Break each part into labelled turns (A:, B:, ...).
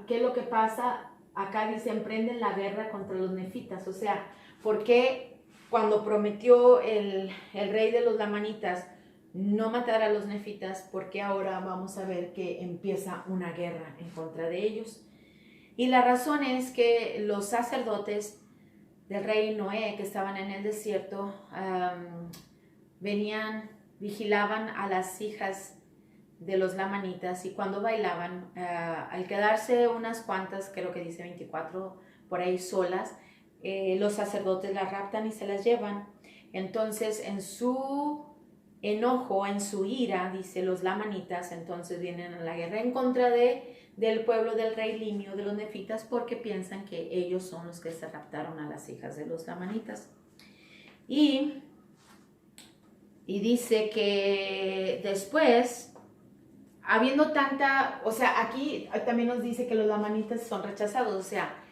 A: ¿qué es lo que pasa? Acá dice, emprenden la guerra contra los nefitas. O sea, ¿por qué cuando prometió el rey de los lamanitas no matar a los nefitas? Porque ahora vamos a ver que empieza una guerra en contra de ellos. Y la razón es que los sacerdotes del rey Noé que estaban en el desierto vigilaban a las hijas de los lamanitas, y cuando bailaban, al quedarse unas cuantas, creo que dice 24 por ahí solas, los sacerdotes las raptan y se las llevan. Entonces en su enojo, en su ira, dice, los lamanitas entonces vienen a la guerra en contra del pueblo del rey Limio, de los nefitas, porque piensan que ellos son los que se raptaron a las hijas de los lamanitas. Y dice que después, habiendo tanta, o sea, aquí también nos dice que los lamanitas son rechazados, o sea,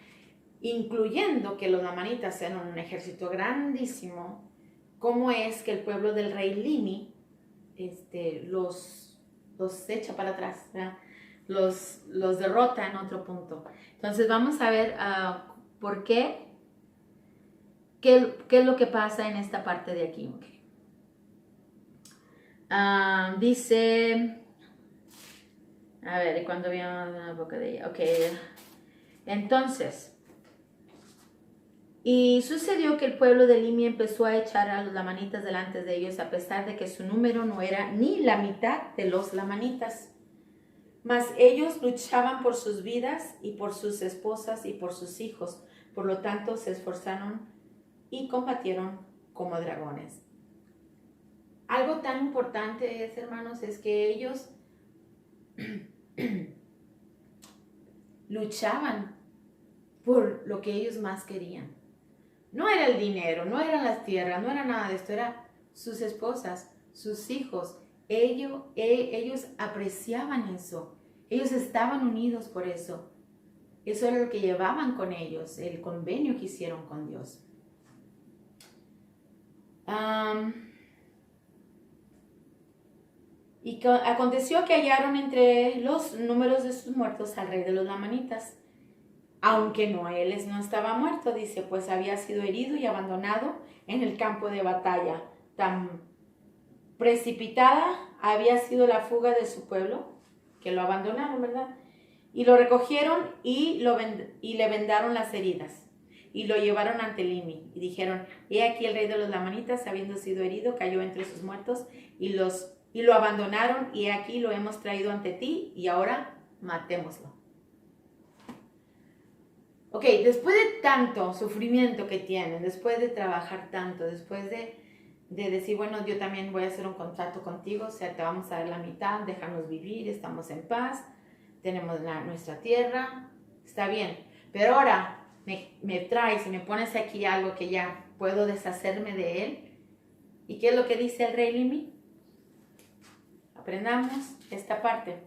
A: incluyendo que los lamanitas eran un ejército grandísimo, ¿cómo es que el pueblo del rey Limi los echa para atrás, ¿verdad? Los derrota en otro punto? Entonces vamos a ver por qué es lo que pasa en esta parte de aquí. Okay. Dice, a ver, cuando vio una boca de ella, ok, entonces, y sucedió que el pueblo de Limi empezó a echar a los lamanitas delante de ellos, a pesar de que su número no era ni la mitad de los lamanitas. Mas ellos luchaban por sus vidas y por sus esposas y por sus hijos. Por lo tanto, se esforzaron y combatieron como dragones. Algo tan importante es, hermanos, es que ellos luchaban por lo que ellos más querían. No era el dinero, no eran las tierras, no era nada de esto, era sus esposas, sus hijos. Ellos apreciaban eso, ellos estaban unidos por eso. Eso era lo que llevaban con ellos, el convenio que hicieron con Dios. Y aconteció que hallaron entre los números de sus muertos al rey de los lamanitas, aunque Noé no estaba muerto, dice, pues había sido herido y abandonado en el campo de batalla. Tan precipitada había sido la fuga de su pueblo, que lo abandonaron, ¿verdad? Y lo recogieron y le vendaron las heridas, y lo llevaron ante Limi, y dijeron, he aquí el rey de los lamanitas, habiendo sido herido, cayó entre sus muertos, y lo abandonaron, y aquí lo hemos traído ante ti, y ahora matémoslo. Ok, después de tanto sufrimiento que tienen, después de trabajar tanto, después de decir, bueno, yo también voy a hacer un contrato contigo, o sea, te vamos a dar la mitad, déjanos vivir, estamos en paz, tenemos nuestra tierra, está bien. Pero ahora me traes y me pones aquí algo que ya puedo deshacerme de él. ¿Y qué es lo que dice el rey Limi? Aprendamos esta parte.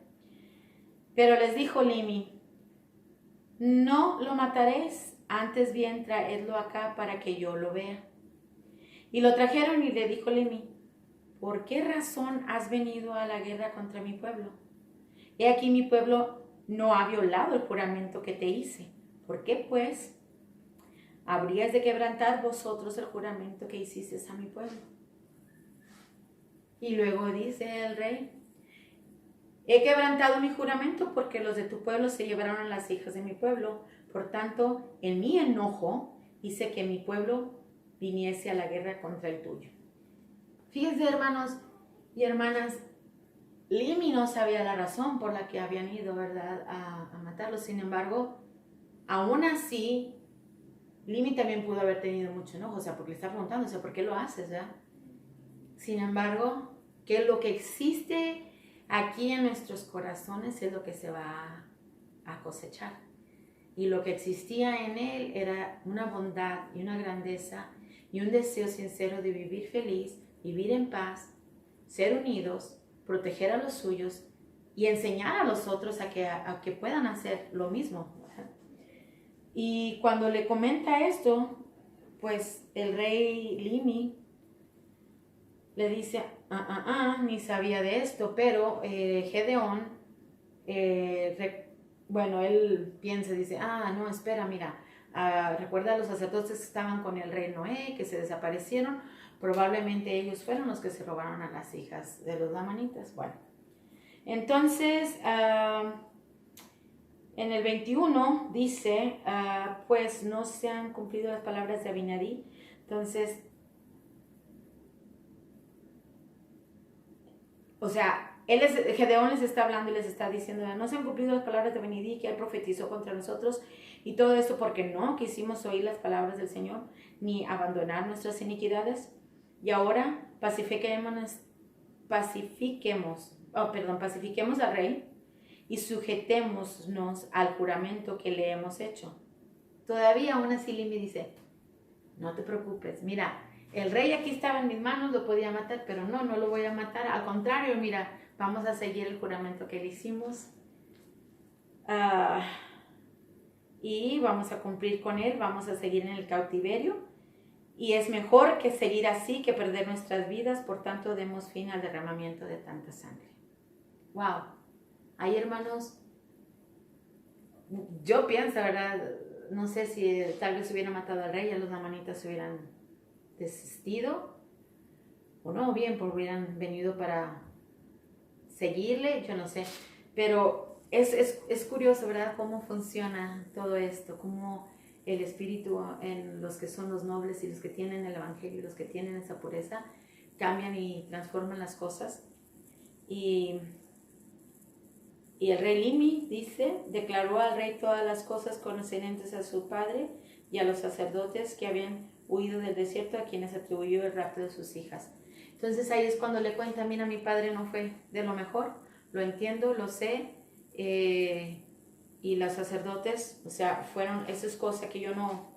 A: Pero les dijo Limi, no lo mataréis, antes bien traedlo acá para que yo lo vea. Y lo trajeron y le dijo Limi, ¿por qué razón has venido a la guerra contra mi pueblo? He aquí mi pueblo no ha violado el juramento que te hice. ¿Por qué pues habríais de quebrantar vosotros el juramento que hicisteis a mi pueblo? Y luego dice el rey, he quebrantado mi juramento porque los de tu pueblo se llevaron a las hijas de mi pueblo. Por tanto, en mi enojo hice que mi pueblo viniese a la guerra contra el tuyo. Fíjense, hermanos y hermanas, Limi no sabía la razón por la que habían ido, ¿verdad?, a matarlos. Sin embargo, aún así, Limi también pudo haber tenido mucho enojo, o sea, porque le está preguntando, o sea, ¿por qué lo haces, verdad? Sin embargo, que lo que existe aquí en nuestros corazones es lo que se va a cosechar. Y lo que existía en él era una bondad y una grandeza y un deseo sincero de vivir feliz, vivir en paz, ser unidos, proteger a los suyos y enseñar a los otros a que puedan hacer lo mismo, ¿verdad? Y cuando le comenta esto, pues el rey Limi le dice, ni sabía de esto, pero Gedeón bueno, él piensa, dice, no, espera, mira, recuerda a los sacerdotes que estaban con el rey Noé, que se desaparecieron, probablemente ellos fueron los que se robaron a las hijas de los lamanitas. Bueno, entonces, en el 21 dice, pues no se han cumplido las palabras de Abinadí. Entonces, o sea, Gedeón les está hablando y les está diciendo, no se han cumplido las palabras de Abinadí que él profetizó contra nosotros, y todo esto porque no quisimos oír las palabras del Señor, ni abandonar nuestras iniquidades. Y ahora pacifiquemos al rey y sujetémonos al juramento que le hemos hecho. Todavía aún así Limi dice, no te preocupes, mira, el rey aquí estaba en mis manos, lo podía matar, pero no lo voy a matar. Al contrario, mira, vamos a seguir el juramento que le hicimos. Y vamos a cumplir con él, vamos a seguir en el cautiverio. Y es mejor que seguir así que perder nuestras vidas, por tanto demos fin al derramamiento de tanta sangre. Wow. Ahí, hermanos, yo pienso, ¿verdad? No sé si tal vez hubiera matado al rey, ya los lamanitas se hubieran desistido, o no, bien, porque hubieran venido para seguirle, yo no sé. Pero es curioso, ¿verdad? Cómo funciona todo esto, cómo el espíritu en los que son los nobles y los que tienen el evangelio y los que tienen esa pureza cambian y transforman las cosas. Y el rey Limi, dice, declaró al rey todas las cosas concernientes a su padre y a los sacerdotes que habían huido del desierto, a quienes atribuyó el rapto de sus hijas. Entonces ahí es cuando le cuenta, mira, mi padre no fue de lo mejor, lo entiendo, lo sé, y los sacerdotes, o sea, fueron, eso es cosa que yo no,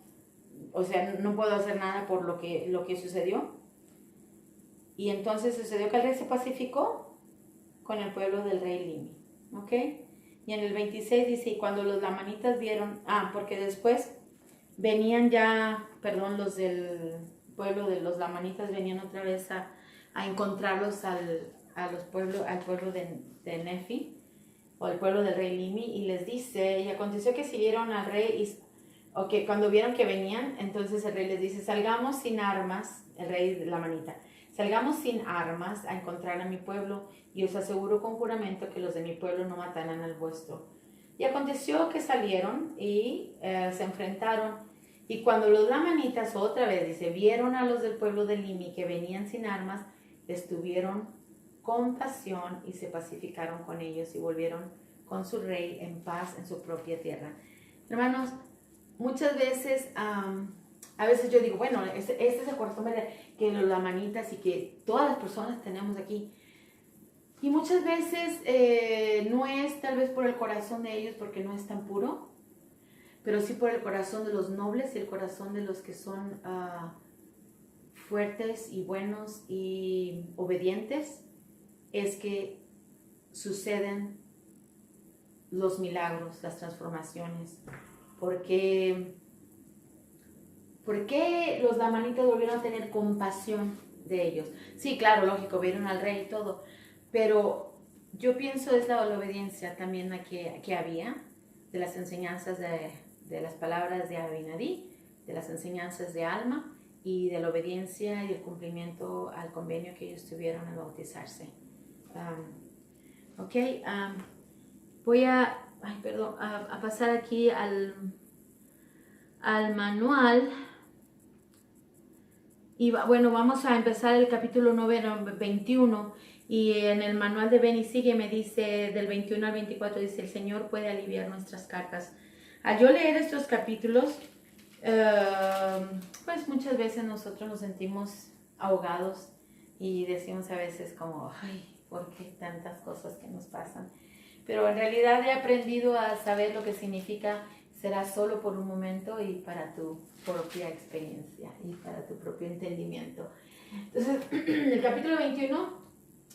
A: o sea, no puedo hacer nada por lo que sucedió. Y entonces sucedió que el rey se pacificó con el pueblo del rey Limi. ¿Ok? Y en el 26 dice, y cuando los lamanitas vieron, porque después venían ya, los del pueblo de los lamanitas venían otra vez a encontrarlos al pueblo de Nefi, o al pueblo del rey Limi, y les dice, y aconteció que siguieron al rey, cuando vieron que venían, entonces el rey les dice, salgamos sin armas, el rey de Lamanita, salgamos sin armas a encontrar a mi pueblo, y os aseguro con juramento que los de mi pueblo no matarán al vuestro. Y aconteció que salieron y se enfrentaron. Y cuando los lamanitas, otra vez dice, vieron a los del pueblo de Limi que venían sin armas, les tuvieron compasión y se pacificaron con ellos y volvieron con su rey en paz en su propia tierra. Hermanos, muchas veces, a veces yo digo, bueno, este es el corazón que los lamanitas y que todas las personas tenemos aquí. Y muchas veces no es tal vez por el corazón de ellos porque no es tan puro, pero sí por el corazón de los nobles y el corazón de los que son fuertes y buenos y obedientes, es que suceden los milagros, las transformaciones. ¿Por qué los lamanitas volvieron a tener compasión de ellos? Sí, claro, lógico, vieron al rey y todo, pero yo pienso es la obediencia también que había, de las enseñanzas de las palabras de Abinadí, de las enseñanzas de Alma y de la obediencia y el cumplimiento al convenio que ellos tuvieron al bautizarse. Voy a pasar aquí al manual. Y bueno, vamos a empezar el capítulo 9, 21. Y en el manual de Ven y Sigue me dice, del 21 al 24, dice, el Señor puede aliviar nuestras cargas. Al yo leer estos capítulos, pues muchas veces nosotros nos sentimos ahogados y decimos a veces como, ay, ¿por qué tantas cosas que nos pasan? Pero en realidad he aprendido a saber lo que significa será solo por un momento y para tu propia experiencia y para tu propio entendimiento. Entonces, el capítulo 21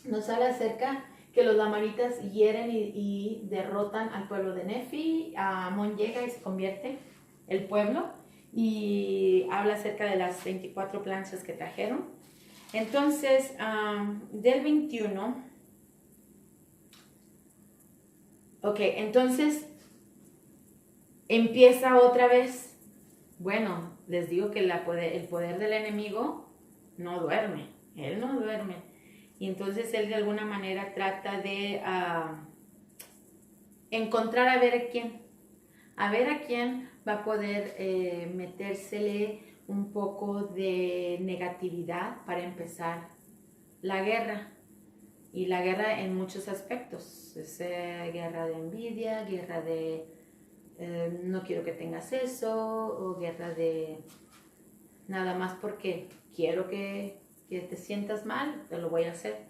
A: nos habla acerca que los lamanitas hieren y derrotan al pueblo de Nefi. Amón llega y se convierte el pueblo y habla acerca de las 24 planchas que trajeron. Entonces, del 21, entonces empieza otra vez. Bueno, les digo que el poder del enemigo no duerme, él no duerme. Y entonces él de alguna manera trata de encontrar a ver a quién va a poder metérsele un poco de negatividad para empezar la guerra. Y la guerra en muchos aspectos. Es guerra de envidia, guerra de no quiero que tengas eso, o guerra de nada más porque quiero que te sientas mal, te lo voy a hacer.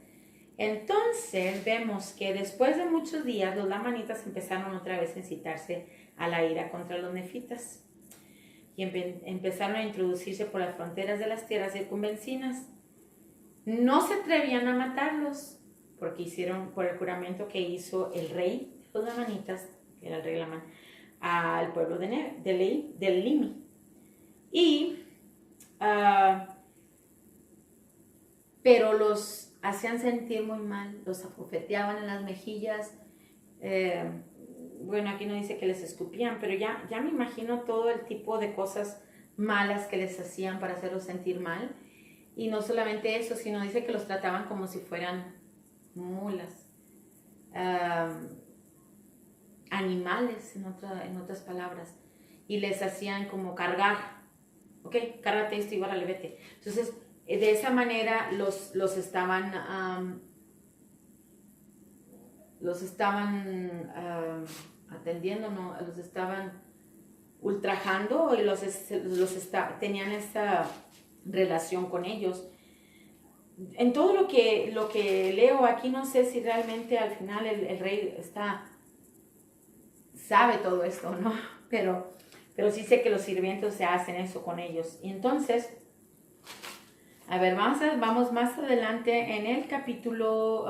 A: Entonces vemos que después de muchos días los lamanitas empezaron otra vez a incitarse a la ira contra los nefitas y empezaron a introducirse por las fronteras de las tierras circunvecinas. No se atrevían a matarlos porque hicieron por el juramento que hizo el rey de los lamanitas, que era el rey Lamán, al pueblo del Limi. Y pero los hacían sentir muy mal, los abofeteaban en las mejillas. Bueno, aquí no dice que les escupían, pero ya me imagino todo el tipo de cosas malas que les hacían para hacerlos sentir mal. Y no solamente eso, sino dice que los trataban como si fueran mulas, animales, en otras palabras. Y les hacían como cargar, ok, cárgate esto y órale, vete. Entonces, de esa manera los estaban atendiendo, ¿no? Los estaban ultrajando y tenían esta relación con ellos. En todo lo que leo aquí, no sé si realmente al final el rey sabe todo esto, ¿no? Pero sí sé que los sirvientes se hacen eso con ellos. Y entonces, a ver, vamos más adelante en el capítulo,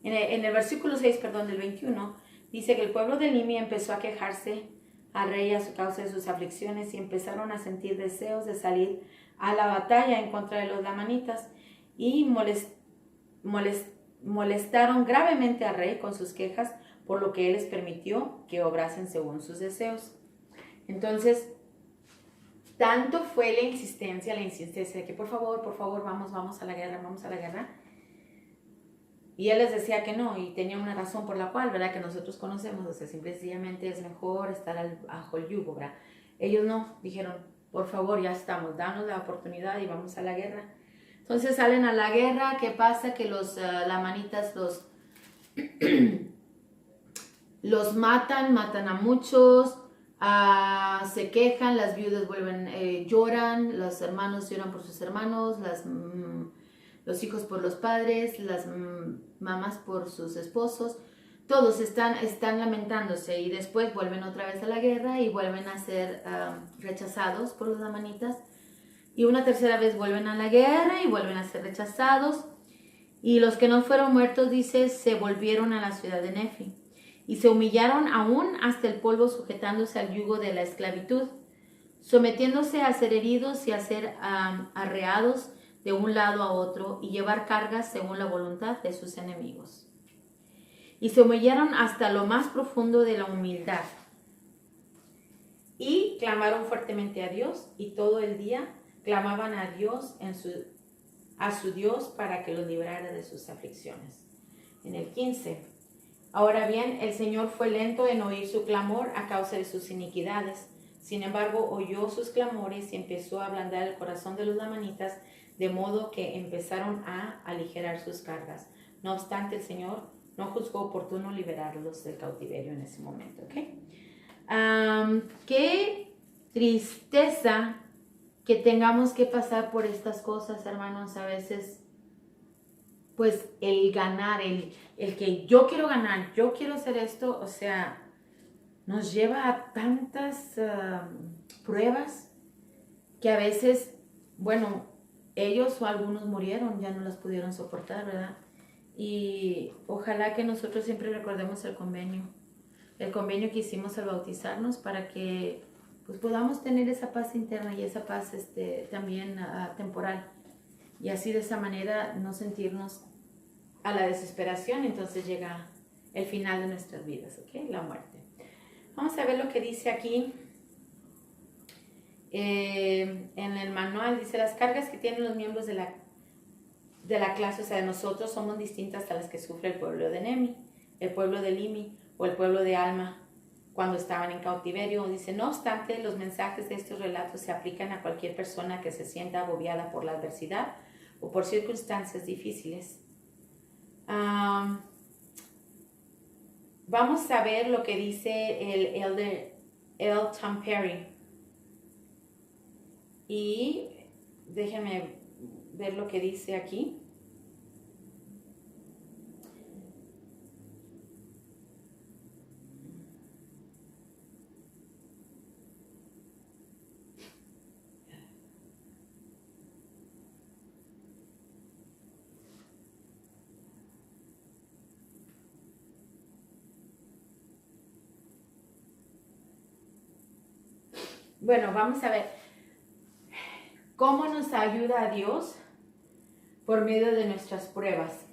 A: en el versículo 6, perdón, del 21, dice que el pueblo de Limi empezó a quejarse al rey a su causa de sus aflicciones y empezaron a sentir deseos de salir a la batalla en contra de los lamanitas y molestaron gravemente al rey con sus quejas, por lo que él les permitió que obrasen según sus deseos. Entonces, tanto fue la insistencia de que por favor, vamos a la guerra. Y él les decía que no, y tenía una razón por la cual, ¿verdad? Que nosotros conocemos, o sea, simplemente es mejor estar bajo el yugo, ¿verdad? Ellos no, dijeron, por favor, ya estamos, danos la oportunidad y vamos a la guerra. Entonces salen a la guerra. ¿Qué pasa? Que los lamanitas los matan a muchos, se quejan, las viudas lloran, los hermanos lloran por sus hermanos, los hijos por los padres, las mamás por sus esposos. Todos están lamentándose y después vuelven otra vez a la guerra y vuelven a ser rechazados por los lamanitas. Y una tercera vez vuelven a la guerra y vuelven a ser rechazados. Y los que no fueron muertos, dice, se volvieron a la ciudad de Nefi. Y se humillaron aún hasta el polvo, sujetándose al yugo de la esclavitud, sometiéndose a ser heridos y a ser arreados de un lado a otro y llevar cargas según la voluntad de sus enemigos. Y se humillaron hasta lo más profundo de la humildad. Y clamaron fuertemente a Dios, y todo el día clamaban a Dios, a su Dios, para que los librara de sus aflicciones. En el 15. Ahora bien, el Señor fue lento en oír su clamor a causa de sus iniquidades. Sin embargo, oyó sus clamores y empezó a ablandar el corazón de los lamanitas, de modo que empezaron a aligerar sus cargas. No obstante, el Señor no juzgó oportuno liberarlos del cautiverio en ese momento. ¿Okay? Qué tristeza que tengamos que pasar por estas cosas, hermanos. A veces, pues, el ganar, el que yo quiero ganar, yo quiero hacer esto, o sea, nos lleva a tantas pruebas que a veces, bueno, ellos o algunos murieron, ya no las pudieron soportar, ¿verdad? Y ojalá que nosotros siempre recordemos el convenio que hicimos al bautizarnos, para que pues podamos tener esa paz interna y esa paz también temporal, y así de esa manera no sentirnos a la desesperación. Entonces llega el final de nuestras vidas, ¿ok? La muerte. Vamos a ver lo que dice aquí. En el manual dice, las cargas que tienen los miembros de la clase, o sea, de nosotros, somos distintas a las que sufre el pueblo de Nemi, el pueblo de Limi o el pueblo de Alma cuando estaban en cautiverio. Dice, no obstante, los mensajes de estos relatos se aplican a cualquier persona que se sienta agobiada por la adversidad o por circunstancias difíciles. Vamos a ver lo que dice el Elder L. Tom Perry. Y déjenme ver lo que dice aquí. Bueno, vamos a ver cómo nos ayuda a Dios por medio de nuestras pruebas.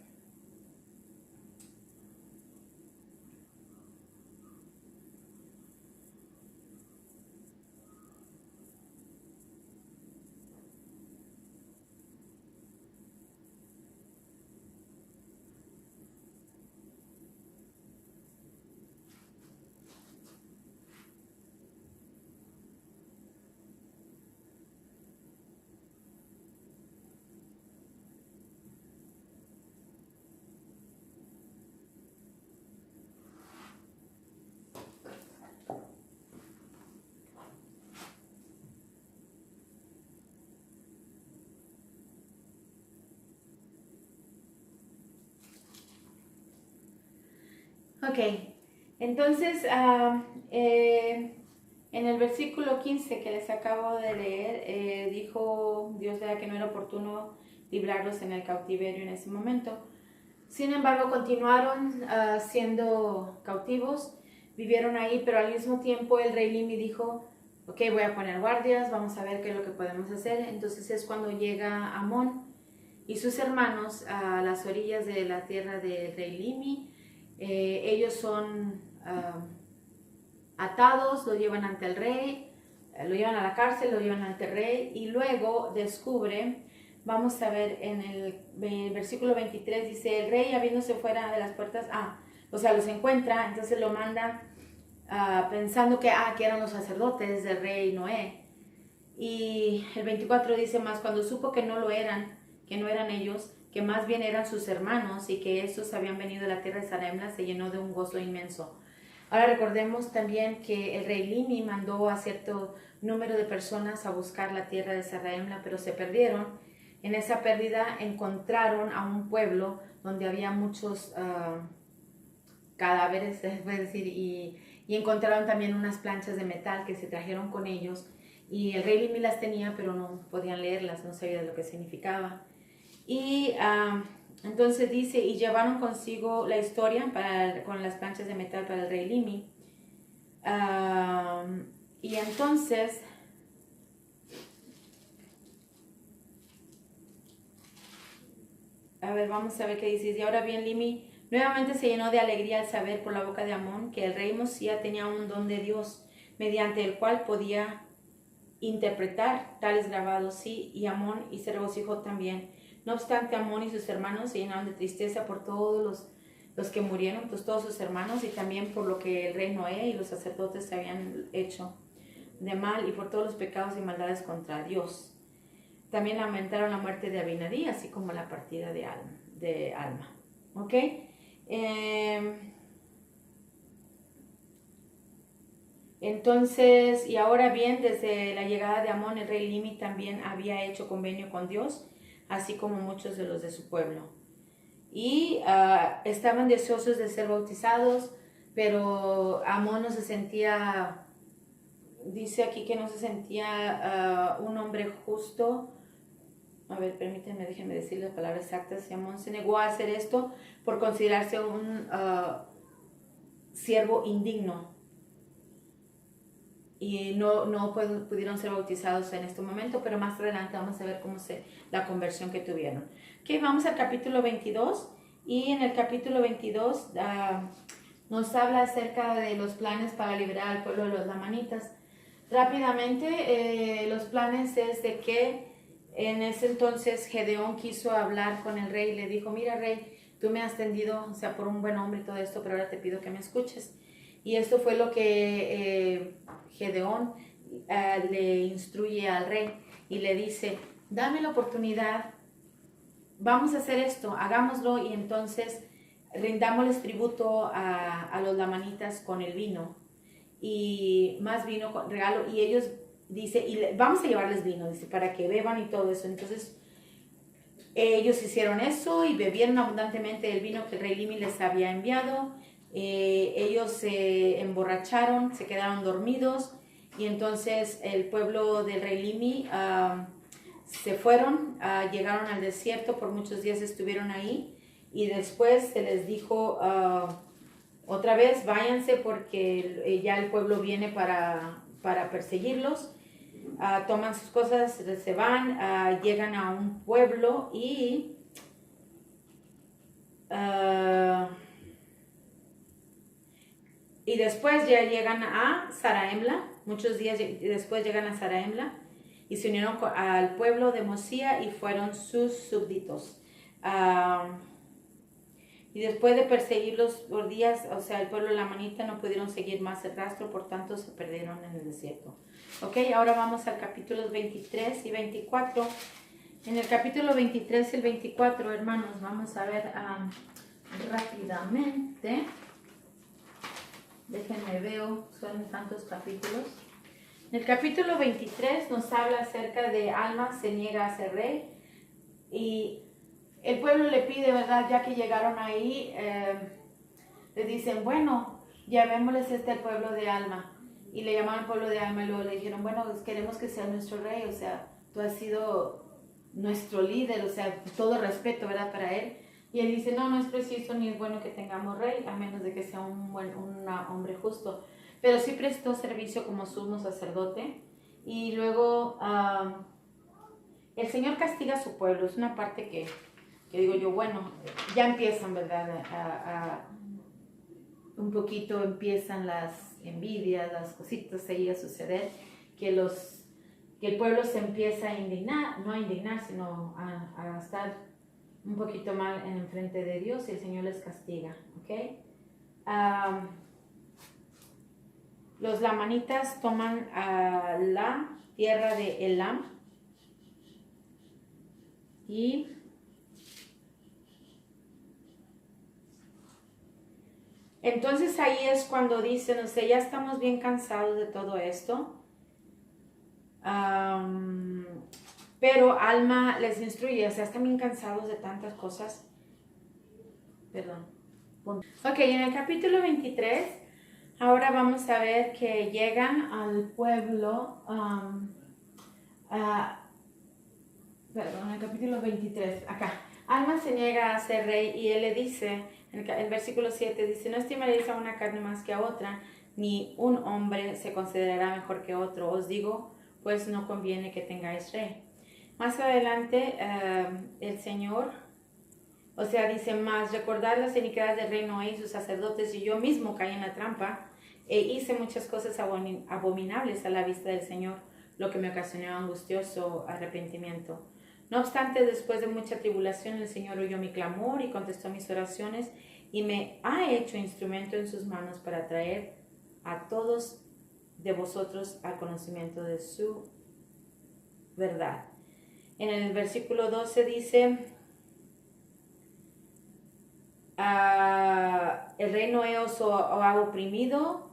A: Ok, entonces en el versículo 15 que les acabo de leer, dijo Dios que no era oportuno librarlos en el cautiverio en ese momento. Sin embargo, continuaron siendo cautivos, vivieron ahí, pero al mismo tiempo el rey Limi dijo, ok, voy a poner guardias, vamos a ver qué es lo que podemos hacer. Entonces es cuando llega Amón y sus hermanos a las orillas de la tierra del rey Limi. Ellos son atados, lo llevan ante el rey, lo llevan a la cárcel, lo llevan ante el rey y luego descubre, vamos a ver en el versículo 23, dice, el rey habiéndose fuera de las puertas, o sea, los encuentra, entonces lo manda pensando que eran los sacerdotes del rey Noé. Y el 24 dice más, cuando supo que no eran ellos, que más bien eran sus hermanos y que estos habían venido de la tierra de Zaremla, se llenó de un gozo inmenso. Ahora recordemos también que el rey Limi mandó a cierto número de personas a buscar la tierra de Zaremla, pero se perdieron. En esa pérdida encontraron a un pueblo donde había muchos cadáveres, se puede decir, y encontraron también unas planchas de metal que se trajeron con ellos. Y el rey Limi las tenía, pero no podían leerlas, no sabía lo que significaba. Y entonces dice, y llevaron consigo la historia con las planchas de metal para el rey Limi. Y entonces, a ver, vamos a ver qué dice. Y ahora bien, Limi nuevamente se llenó de alegría al saber por la boca de Amón que el rey Mosía tenía un don de Dios, mediante el cual podía interpretar tales grabados, sí, y Amón y se regocijó también. No obstante, Amón y sus hermanos se llenaron de tristeza por todos los que murieron, pues todos sus hermanos, y también por lo que el rey Noé y los sacerdotes habían hecho de mal y por todos los pecados y maldades contra Dios. También lamentaron la muerte de Abinadí, así como la partida de Alma. ¿Ok? Entonces, y ahora bien, desde la llegada de Amón, el rey Limi también había hecho convenio con Dios, así como muchos de los de su pueblo. Y estaban deseosos de ser bautizados, pero Amón no se sentía, dice aquí que no se sentía un hombre justo. A ver, permítanme, déjenme decir las palabras exactas. Y Amón se negó a hacer esto por considerarse un siervo indigno. Y no pudieron ser bautizados en este momento, pero más adelante vamos a ver la conversión que tuvieron. Ok, vamos al capítulo 22, y en el capítulo 22 nos habla acerca de los planes para liberar al pueblo de los lamanitas. Rápidamente, los planes es de que en ese entonces Gedeón quiso hablar con el rey y le dijo, mira rey, tú me has tendido, o sea, por un buen hombre y todo esto, pero ahora te pido que me escuches. Y esto fue lo que Gedeón le instruye al rey y le dice, dame la oportunidad, vamos a hacer esto, hagámoslo y entonces rindámosles tributo a los lamanitas con el vino y más vino con regalo y ellos dice vamos a llevarles vino, dice, para que beban y todo eso. Entonces ellos hicieron eso y bebieron abundantemente el vino que el rey Limi les había enviado. Ellos se emborracharon, se quedaron dormidos y entonces el pueblo del rey Limi se fueron, llegaron al desierto, por muchos días estuvieron ahí y después se les dijo otra vez váyanse porque ya el pueblo viene para perseguirlos. Toman sus cosas, se van, llegan a un pueblo y después ya llegan a Saraemla, muchos días después llegan a Saraemla y se unieron al pueblo de Mosía y fueron sus súbditos. Y después de perseguirlos por días, o sea, el pueblo lamanita no pudieron seguir más el rastro, por tanto se perdieron en el desierto. Ok, ahora vamos al capítulo 23 y 24. En el capítulo 23 y el 24, hermanos, vamos a ver rápidamente. Déjenme veo, son tantos capítulos. En el capítulo 23 nos habla acerca de Alma se niega a ser rey y el pueblo le pide, ¿verdad? Ya que llegaron ahí, le dicen, bueno, llamémosles al pueblo de Alma. Y le llamaron pueblo de Alma y luego le dijeron, bueno, queremos que sea nuestro rey, o sea, tú has sido nuestro líder, o sea, todo respeto, ¿verdad? Para él. Y él dice, no, no es preciso ni es bueno que tengamos rey, a menos de que sea un hombre justo. Pero sí prestó servicio como sumo sacerdote. Y luego el Señor castiga a su pueblo, es una parte que digo yo, bueno, ya empiezan, ¿verdad? Un poquito empiezan las envidias, las cositas ahí a suceder, que el pueblo se empieza a indignar, no a indignar, sino a estar un poquito mal en frente de Dios y el Señor les castiga, ¿ok? Los lamanitas toman la tierra de Elam y entonces ahí es cuando dicen, o sea, ya estamos bien cansados de todo esto. Pero Alma les instruye, o sea, están bien cansados de tantas cosas. Perdón. Ok, en el capítulo 23, ahora vamos a ver que llegan al pueblo, perdón, en el capítulo 23, acá. Alma se niega a ser rey y él le dice, el versículo 7 dice, no estimaréis a una carne más que a otra, ni un hombre se considerará mejor que otro. Os digo, pues no conviene que tengáis rey. Más adelante, el Señor, o sea, dice más, recordad las iniquidades del rey Noé y sus sacerdotes, y yo mismo caí en la trampa, e hice muchas cosas abominables a la vista del Señor, lo que me ocasionó angustioso arrepentimiento. No obstante, después de mucha tribulación, el Señor oyó mi clamor y contestó mis oraciones, y me ha hecho instrumento en sus manos para traer a todos de vosotros al conocimiento de su verdad. En el versículo 12 dice, el rey Noé os ha oprimido,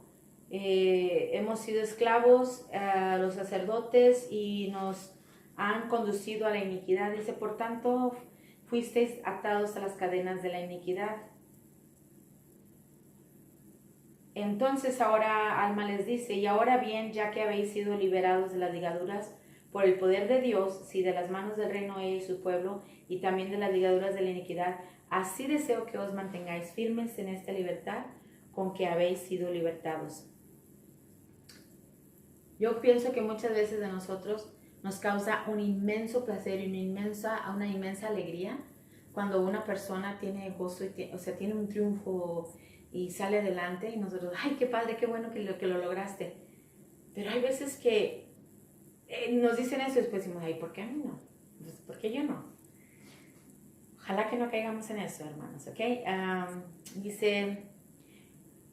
A: hemos sido esclavos, los sacerdotes, y nos han conducido a la iniquidad. Dice, por tanto, fuisteis atados a las cadenas de la iniquidad. Entonces ahora Alma les dice, y ahora bien, ya que habéis sido liberados de las ligaduras por el poder de Dios, sí, de las manos del rey Noé y su pueblo, y también de las ligaduras de la iniquidad, así deseo que os mantengáis firmes en esta libertad con que habéis sido libertados. Yo pienso que muchas veces de nosotros nos causa un inmenso placer y una inmensa alegría cuando una persona tiene gozo, o sea, tiene un triunfo y sale adelante y nosotros, ay, qué padre, qué bueno que lo lograste. Pero hay veces que nos dicen eso y después decimos, ay, ¿por qué a mí no? Pues, ¿por qué yo no? Ojalá que no caigamos en eso, hermanos, ¿ok? Dice,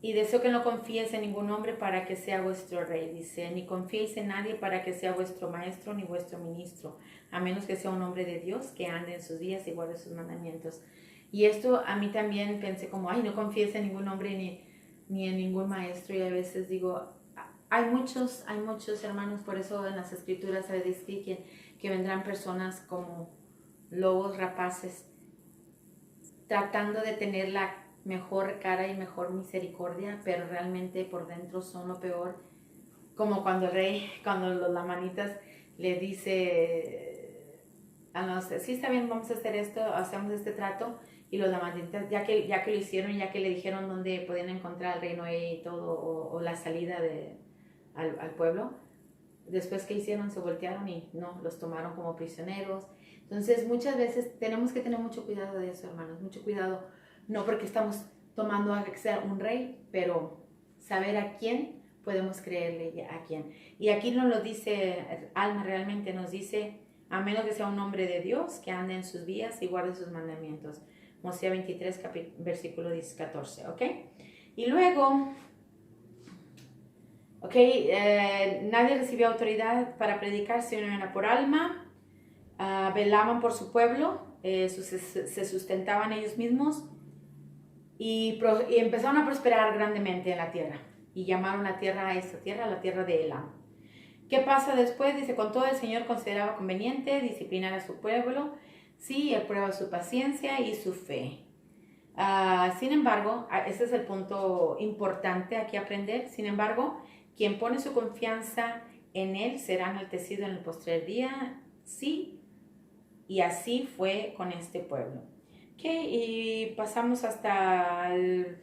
A: y deseo que no confíes en ningún hombre para que sea vuestro rey. Dice, ni confíes en nadie para que sea vuestro maestro ni vuestro ministro, a menos que sea un hombre de Dios que ande en sus días y guarde sus mandamientos. Y esto a mí también pensé como, ay, no confíes en ningún hombre ni en ningún maestro. Y a veces digo, hay muchos hermanos, por eso en las escrituras se dice que vendrán personas como lobos rapaces, tratando de tener la mejor cara y mejor misericordia, pero realmente por dentro son lo peor. Como cuando los lamanitas le dice a los, sí está bien, vamos a hacer esto, hacemos este trato, y los lamanitas, ya que lo hicieron, ya que le dijeron dónde podían encontrar el reino y todo, o la salida al pueblo, después que hicieron, se voltearon y no, los tomaron como prisioneros. Entonces muchas veces tenemos que tener mucho cuidado de eso, hermanos, mucho cuidado, no porque estamos tomando a ser un rey, pero saber a quién podemos creerle y a quién. Y aquí nos lo dice Alma, realmente nos dice, a menos que sea un hombre de Dios, que ande en sus vías y guarde sus mandamientos. Mosea 23, versículo 14, ¿ok? Y luego, ok, nadie recibió autoridad para predicar, sino era por Alma. Velaban por su pueblo, se sustentaban ellos mismos y empezaron a prosperar grandemente en la tierra. Y llamaron a esta tierra, la tierra de Elam. ¿Qué pasa después? Dice, con todo el Señor consideraba conveniente disciplinar a su pueblo, sí, él prueba su paciencia y su fe. Sin embargo, ese es el punto importante aquí aprender. Sin embargo, quien pone su confianza en él será enaltecido en el postrer día, sí. Y así fue con este pueblo. Okay, y pasamos hasta el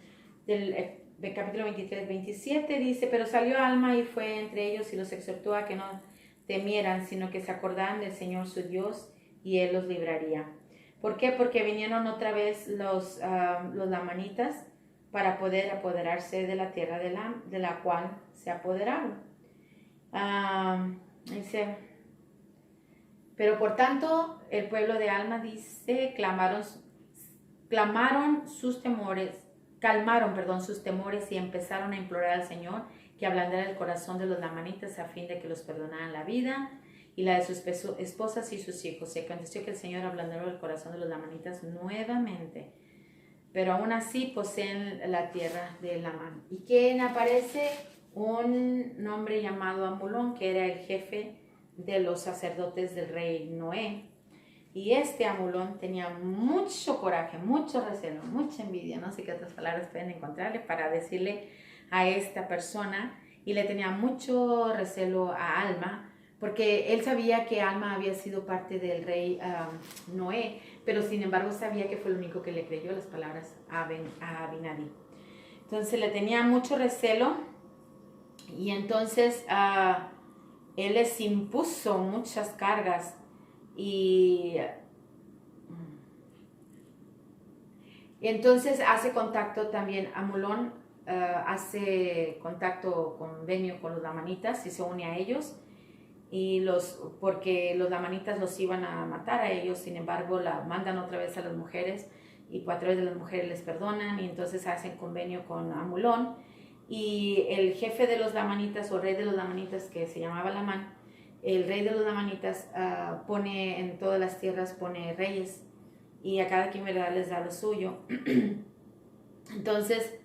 A: capítulo 23-27. Dice, pero salió Alma y fue entre ellos y los exhortó a que no temieran, sino que se acordaran del Señor su Dios y Él los libraría. ¿Por qué? Porque vinieron otra vez los lamanitas para poder apoderarse de la tierra de la cual se apoderaron. Dice, pero por tanto, el pueblo de Alma, dice, calmaron sus temores y empezaron a implorar al Señor que ablandara el corazón de los lamanitas a fin de que los perdonaran la vida y la de sus esposas y sus hijos. Se aconteció que el Señor ablandó el corazón de los lamanitas nuevamente, pero aún así poseen la tierra de Lamán. Y que aparece un hombre llamado Amulón, que era el jefe de los sacerdotes del rey Noé. Y este Amulón tenía mucho coraje, mucho recelo, mucha envidia, no sé qué otras palabras pueden encontrarle para decirle a esta persona, y le tenía mucho recelo a Alma, porque él sabía que Alma había sido parte del rey Noé, pero sin embargo sabía que fue el único que le creyó las palabras a Abinadí. Entonces le tenía mucho recelo, y entonces él les impuso muchas cargas y entonces hace contacto también. Amulón hace contacto, convenio con los lamanitas y se une a ellos, porque los lamanitas los iban a matar a ellos. Sin embargo, la mandan otra vez a las mujeres y a través de las mujeres les perdonan, y entonces hacen convenio con Amulón. Y el jefe de los lamanitas, o rey de los lamanitas, que se llamaba Lamán, el rey de los lamanitas pone en todas las tierras, pone reyes, y a cada quien, ¿verdad?, les da lo suyo. Entonces,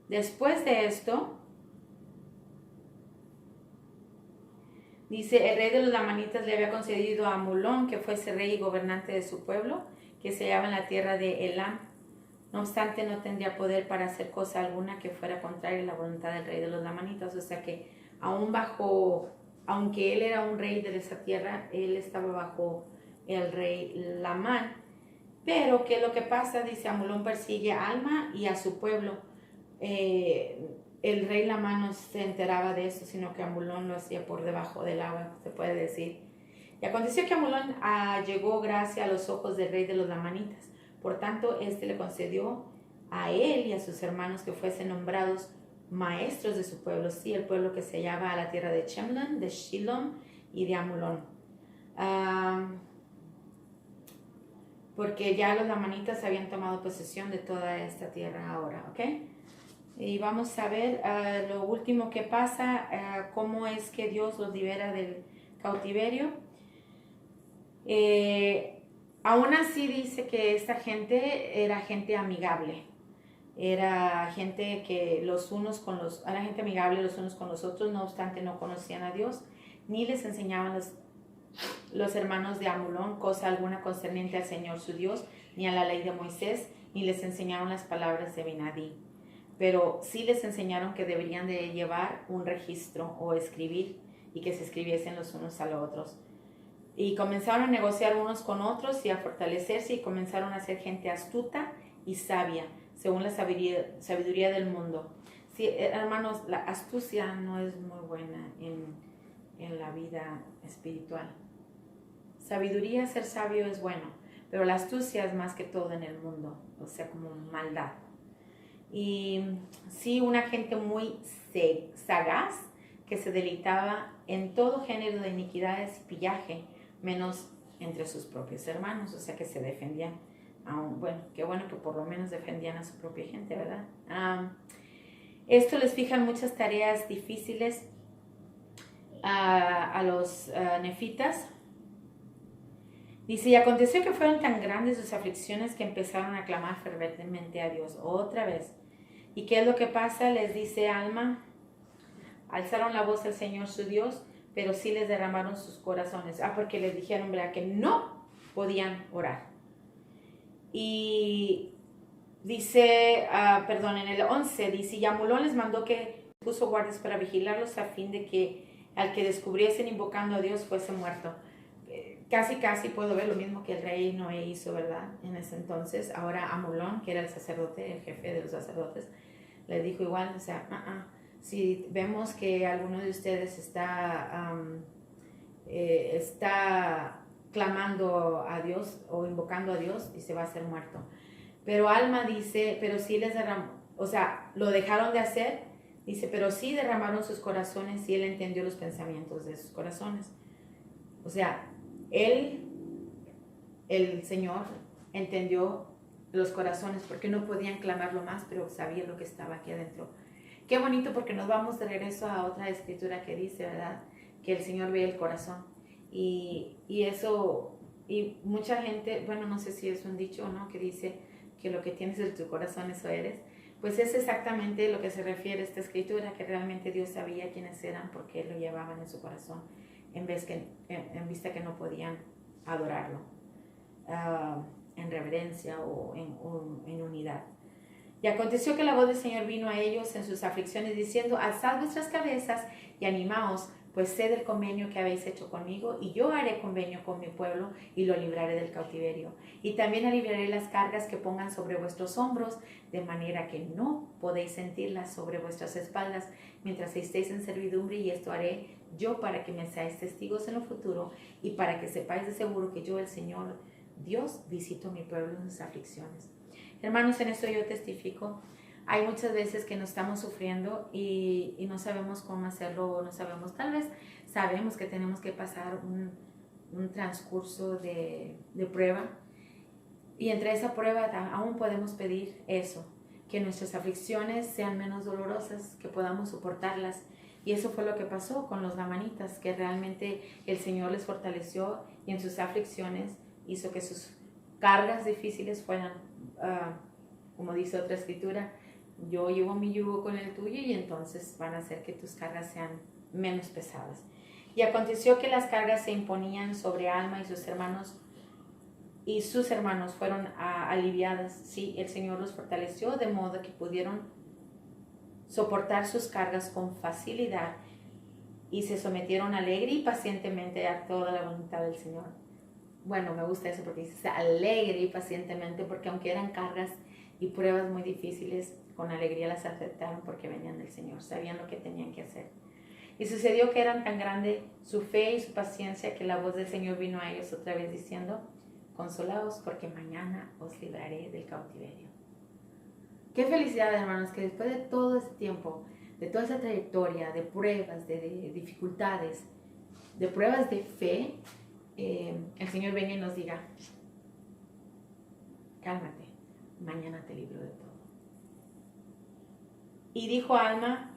A: después de esto, dice, el rey de los lamanitas le había concedido a Amulón que fuese rey y gobernante de su pueblo, que se hallaba en la tierra de Elam. No obstante, no tendría poder para hacer cosa alguna que fuera contraria a la voluntad del rey de los lamanitas. O sea que aunque él era un rey de esa tierra, él estaba bajo el rey Lamán. Pero ¿qué es lo que pasa? Dice, Amulón persigue a Alma y a su pueblo. El rey Lamán no se enteraba de eso, sino que Amulón lo hacía por debajo del agua, se puede decir. Y aconteció que Amulón llegó gracia a los ojos del rey de los lamanitas. Por tanto, este le concedió a él y a sus hermanos que fuesen nombrados maestros de su pueblo, sí, el pueblo que se hallaba a la tierra de Chemlon, de Shilom y de Amulón. Porque ya los lamanitas habían tomado posesión de toda esta tierra ahora, ¿ok? Y vamos a ver lo último que pasa, cómo es que Dios los libera del cautiverio. Aún así dice que esta gente era gente amigable. Era gente que era gente amigable los unos con los otros, no obstante no conocían a Dios, ni les enseñaban los hermanos de Amulón cosa alguna concerniente al Señor su Dios, ni a la ley de Moisés, ni les enseñaron las palabras de Benadí. Pero sí les enseñaron que deberían de llevar un registro o escribir y que se escribiesen los unos a los otros. Y comenzaron a negociar unos con otros y a fortalecerse y comenzaron a ser gente astuta y sabia, según la sabiduría del mundo. Sí, hermanos, la astucia no es muy buena en la vida espiritual. Sabiduría, ser sabio es bueno, pero la astucia es más que todo en el mundo, o sea, como maldad. Y sí, una gente muy sagaz que se deleitaba en todo género de iniquidades y pillaje, menos entre sus propios hermanos, o sea que se defendían. Bueno, qué bueno que por lo menos defendían a su propia gente, ¿verdad? Esto les fijan muchas tareas difíciles a los nefitas. Dice, y aconteció que fueron tan grandes sus aflicciones que empezaron a clamar fervientemente a Dios otra vez. ¿Y qué es lo que pasa? Les dice Alma, alzaron la voz al Señor su Dios, pero sí les derramaron sus corazones. Porque les dijeron, ¿verdad?, que no podían orar. Y dice, en el 11 dice, y Amulón les mandó que puso guardias para vigilarlos a fin de que al que descubriesen invocando a Dios fuese muerto. Casi puedo ver lo mismo que el rey Noé hizo, ¿verdad? En ese entonces. Ahora Amulón, que era el sacerdote, el jefe de los sacerdotes, le dijo igual, o sea, si vemos que alguno de ustedes está clamando a Dios o invocando a Dios, y se va a ser muerto. Pero Alma dice, pero sí les derramó, o sea, lo dejaron de hacer, dice, pero sí derramaron sus corazones y él entendió los pensamientos de sus corazones. O sea, él, el Señor, entendió los corazones porque no podían clamarlo más, pero sabía lo que estaba aquí adentro. Qué bonito, porque nos vamos de regreso a otra escritura que dice, ¿verdad?, que el Señor ve el corazón. Y eso, y mucha gente, bueno, no sé si es un dicho o no, que dice que lo que tienes en tu corazón, eso eres. Pues es exactamente lo que se refiere a esta escritura, que realmente Dios sabía quiénes eran porque lo llevaban en su corazón, en vista que no podían adorarlo en reverencia o en unidad. Y aconteció que la voz del Señor vino a ellos en sus aflicciones, diciendo, alzad vuestras cabezas y animaos, pues sé del convenio que habéis hecho conmigo, y yo haré convenio con mi pueblo y lo libraré del cautiverio. Y también aliviaré las cargas que pongan sobre vuestros hombros, de manera que no podéis sentirlas sobre vuestras espaldas mientras estéis en servidumbre, y esto haré yo para que me seáis testigos en lo futuro y para que sepáis de seguro que yo, el Señor Dios, visito a mi pueblo en sus aflicciones. Hermanos, en esto yo testifico. Hay muchas veces que nos estamos sufriendo y no sabemos cómo hacerlo, no sabemos, tal vez sabemos que tenemos que pasar un transcurso de prueba, y entre esa prueba aún podemos pedir eso, que nuestras aflicciones sean menos dolorosas, que podamos soportarlas. Y eso fue lo que pasó con los lamanitas, que realmente el Señor les fortaleció y en sus aflicciones hizo que sus cargas difíciles fueran, como dice otra escritura, yo llevo mi yugo con el tuyo, y entonces van a hacer que tus cargas sean menos pesadas. Y aconteció que las cargas se imponían sobre Alma y sus hermanos fueron aliviadas. Sí, el Señor los fortaleció de modo que pudieron soportar sus cargas con facilidad y se sometieron alegre y pacientemente a toda la voluntad del Señor. Bueno, me gusta eso porque dice alegre y pacientemente, porque aunque eran cargas y pruebas muy difíciles, con alegría las aceptaron porque venían del Señor, sabían lo que tenían que hacer. Y sucedió que eran tan grande su fe y su paciencia que la voz del Señor vino a ellos otra vez diciendo, consolaos porque mañana os libraré del cautiverio. Qué felicidad, hermanos, que después de todo ese tiempo, de toda esa trayectoria, de pruebas, de dificultades, de pruebas de fe, el Señor venga y nos diga, cálmate, mañana te libro de todo. Y dijo Alma,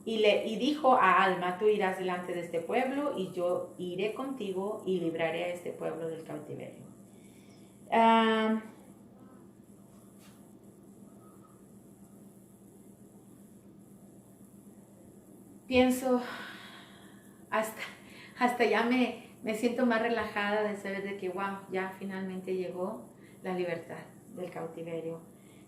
A: y dijo a Alma, tú irás delante de este pueblo y yo iré contigo y libraré a este pueblo del cautiverio. Pienso, hasta ya me siento más relajada de saber de que, wow, ya finalmente llegó la libertad del cautiverio.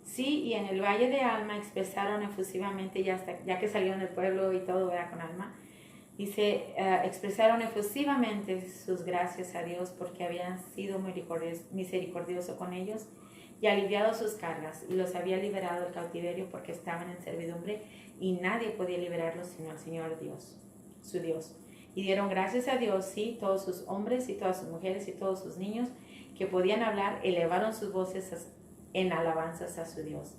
A: Sí, y en el Valle de Alma expresaron efusivamente, ya que salieron del pueblo y todo era con Alma, dice, expresaron efusivamente sus gracias a Dios porque habían sido misericordioso con ellos y aliviado sus cargas y los había liberado del cautiverio porque estaban en servidumbre y nadie podía liberarlos sino el Señor Dios, su Dios. Y dieron gracias a Dios, sí, todos sus hombres y todas sus mujeres y todos sus niños que podían hablar, elevaron sus voces en alabanzas a su Dios.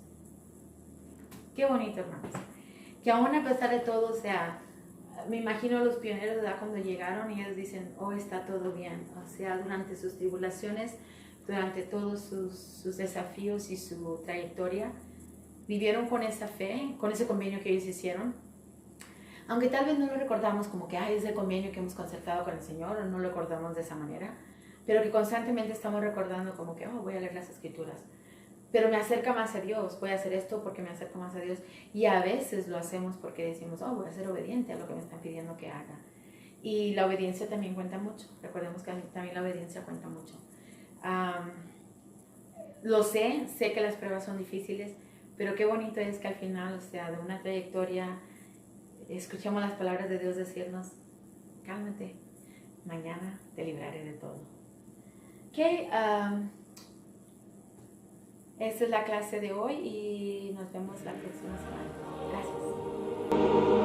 A: Qué bonito, hermanos. Que aún a pesar de todo, o sea, me imagino a los pioneros, ¿verdad? Cuando llegaron y ellos dicen, oh, está todo bien. O sea, durante sus tribulaciones, durante todos sus desafíos y su trayectoria, vivieron con esa fe, con ese convenio que ellos hicieron. Aunque tal vez no lo recordamos como que es el convenio que hemos concertado con el Señor, o no lo recordamos de esa manera, pero que constantemente estamos recordando como que, voy a leer las Escrituras, pero me acerca más a Dios, voy a hacer esto porque me acerca más a Dios, y a veces lo hacemos porque decimos, voy a ser obediente a lo que me están pidiendo que haga, y la obediencia también cuenta mucho, recordemos que también la obediencia cuenta mucho. Lo sé que las pruebas son difíciles, pero qué bonito es que al final, o sea, de una trayectoria, escuchemos las palabras de Dios decirnos, cálmate, mañana te libraré de todo. Esta es la clase de hoy y nos vemos la próxima semana. Gracias.